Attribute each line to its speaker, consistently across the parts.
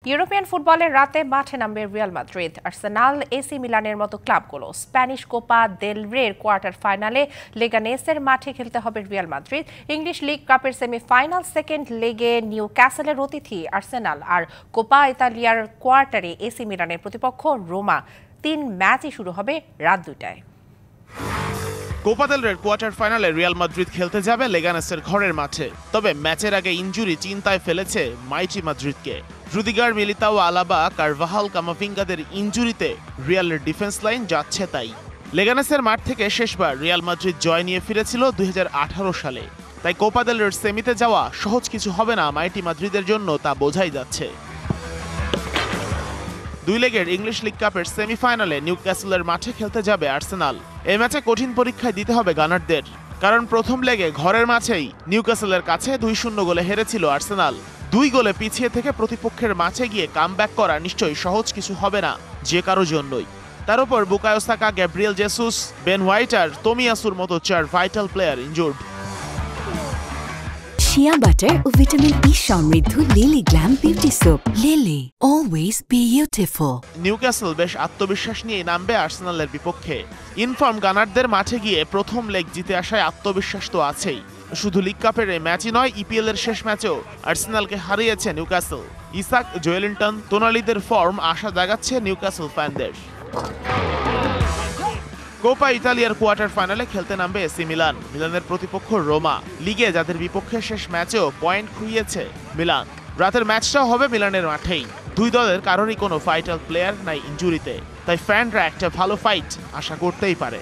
Speaker 1: European ফুটবলের রাতে মাঠে নামবে রিয়াল মাদ্রিদ, আর্সেনাল, এসি মিলানের মতো ক্লাবগুলো। স্প্যানিশ কোপা দেল রের কোয়ার্টার ফাইনালে লেগানেসের মাঠে খেলতে হবে রিয়াল মাদ্রিদ। ইংলিশ লিগ কাপের সেমিফাইনাল সেকেন্ড লেগে নিউ ক্যাসেলের অতিথি আর্সেনাল, আর কোপা ইতালিয়ার কোয়ার্টারে এসি মিলানের প্রতিপক্ষ রোমা। 3 ম্যাচই শুরু হবে রাত 2টায়।
Speaker 2: কোপা দেল রের কোয়ার্টার ফাইনালে রিয়াল মাদ্রিদ খেলতে যাবে লেগানেসের ঘরের মাঠে। তবে ম্যাচের আগে ইনজুরি চিন্তায় ফেলেছে মাইটি মাদ্রিদকে। রুদিগার, মিলিতাও, আলাবা, কারভাহাল, কামাভিঙ্গাদের ইনজুরিতে রিয়ালের ডিফেন্স লাইন যাচ্ছে তাই। লেগানেসের মাঠ থেকে শেষবার রিয়াল মাদ্রিদ জয় নিয়ে ফিরেছিল 2018 সালে। তাই কোপা দেল রের সেমিতে যাওয়া সহজ কিছু হবে না মাইটি মাদ্রিদের জন্য, তা বোঝাই যাচ্ছে। 2 লেগের ইংলিশ লিগ কাপের সেমিফাইনালে নিউ ক্যাসেলের মাঠে খেলতে যাবে আর্সেনাল। এই ম্যাচে কঠিন পরীক্ষায় দিতে হবে গানারদের, কারণ প্রথম লেগে ঘরের মাঠেই নিউ ক্যাসেলের কাছে 2-0 গোলে হেরেছিল আর্সেনাল। 2 গোলে পিছিয়ে থেকে প্রতিপক্ষের মাঠে গিয়ে কামব্যাক করা নিশ্চয়ই সহজ কিছু হবে না যে কারো জন্যই। তার উপর Bukayo Saka, Gabriel Jesus, Ben White আর তোমিয়াসুর মতো 4 vital player injured.
Speaker 3: Shea butter ও ভিটামিন ই সমৃদ্ধ Lily glam beauty soap. Lily, always beautiful.
Speaker 2: Newcastle বেশ আত্মবিশ্বাস নিয়ে নামবে আর্সেনালের বিপক্ষে। ইনফর্ম গানারদের মাঠে গিয়ে প্রথম লেগ জিতে আসায় আত্মবিশ্বাস তো আছেই। শুধু লিগ কাপের এই ম্যাচই নয়, ইপিএল এর শেষ ম্যাচেও আর্সেনালকে হারিয়েছে নিউক্যাসল। ইসাক, জোয়েলিন্টন, তোনালিদের ফর্ম আশা জাগাচ্ছে নিউক্যাসল ফ্যানদের। কোপা ইতালিয়ার কোয়ার্টার ফাইনালে খেলতে নামবে এসি মিলান। মিলানের প্রতিপক্ষ রোমা। লিগে যাদের বিপক্ষে শেষ ম্যাচেও পয়েন্ট খুইয়েছে মিলান। রাতের ম্যাচটাও হবে মিলানের মাঠেই। 2 দলের কারোরই কোনো ভাইটাল প্লেয়ার নাই ইনজুরিতে, তাই ফ্যানরা একটা ভালো ফাইট আশা করতেই পারে।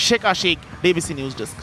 Speaker 2: Sheikh Ashik, DBC news desk.